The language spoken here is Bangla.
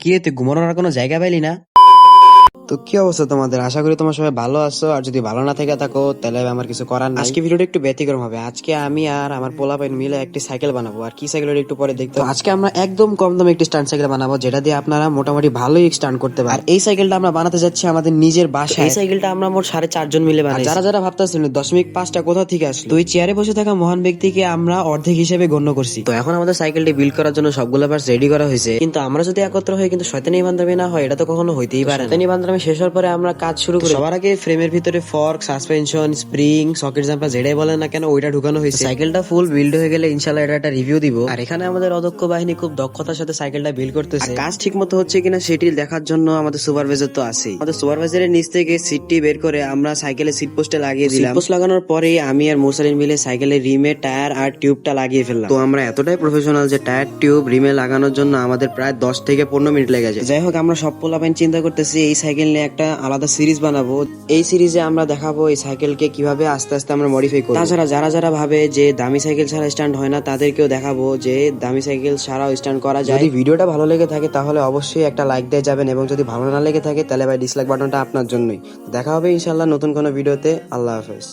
কি রে, তুই ঘুমানোর আর কোনো জায়গা পাইলি না? তো কি অবস্থা তোমাদের? আশা করি তোমার সবাই ভালো আছো। আর যদি ভালো না থেকে থাকো তাহলে আমার কিছু করার নাই। আজকে ভিডিওটা একটু ব্যতিক্রম হবে। আজকে আমি আর আমার পোলাপাইন মিলে একটি সাইকেল বানাবো। আর কি সাইকেল একটু পরে দেখতে। তো আজকে আমরা একদম কম দামে একটি স্ট্যান্ড সাইকেল বানাবো, যেটা দিয়ে আপনারা মোটামুটি ভালোই স্ট্যান্ড করতে পারেন। আর এই সাইকেলটা আমরা বানাতে যাচ্ছি আমাদের নিজের বাসায়। এই সাইকেলটা আমরা মোট 4.5 জন মিলে বানাই। যারা যারা ভাবতেছেন 0.5টা কোথা থেকে আসলো, তো এই চেয়ারে বসে থাকা মহান ব্যক্তিকে আমরা অর্ধেক হিসেবে গণ্য করছি। তো এখন আমাদের সাইকেলটি বিল্ড করার জন্য সবগুলো পার্টস রেডি করা হয়েছে। কিন্তু আমরা যদি একত্র হয়ে কিন্তু শয়তানি বান্ধবী না হয়, এটা তো কখনো হইতেই পারে না। শয়তানি বান্ধবী শেষ হওয়ার পরে আমরা কাজ শুরু করি। সবার আগে ফ্রেমের ভিতরে fork, suspension, spring, socket jumper যেটাই বলেন না কেন ওইটা ঢুকানো হয়েছে। সাইকেলটা ফুল বিল্ড হয়ে গেলে ইনশাআল্লাহ এটা একটা রিভিউ দিব। আর এখানে আমাদের অদক্ষ বাহিনী খুব দক্ষতার সাথে সাইকেলটা বিল্ড করতেছে। কাজ ঠিক মতো হচ্ছে কিনা সেটি দেখার জন্য আমাদের সুপারভাইজার তো আছেই। আমাদের সুপারভাইজারের নিচ থেকে সিটটি বের করে আমরা সাইকেলের সিট পোস্টে লাগিয়ে দিলাম। সিট পোস্ট লাগানোর পরে আমি আর মুরসালিন মিলে সাইকেলের রিমে টায়ার আর টিউবটা লাগিয়ে ফেললাম। তো আমরা এতটাই প্রফেশনাল যে টায়ার টিউব রিমে লাগানোর জন্য আমাদের প্রায় 10 থেকে 15 মিনিট লেগে যায়। যাই হোক, আমরা সব পোলাপাইন চিন্তা করতেছি এই সাইকেল নিয়ে একটা আলাদা সিরিজ বানাবো। এই সিরিজে আমরা দেখাবো এই সাইকেলকে কিভাবে আস্তে আস্তে আমরা মডিফাই করব। তাছাড়া যারা যারা ভাবে যে দামি সাইকেল ছাড়া স্ট্যান্ড হয় না, তাদেরকেও দেখাবো যে দামি সাইকেল ছাড়াও স্ট্যান্ড করা যায়। যদি ভিডিওটা ভালো লেগে থাকে তাহলে অবশ্যই একটা লাইক দিয়ে যাবেন, এবং যদি ভালো না লেগে থাকে তাহলে ভাই ডিসলাইক বাটনটা আপনার জন্যই। দেখা হবে ইনশাআল্লাহ নতুন কোনো ভিডিওতে। আল্লাহ হাফেজ।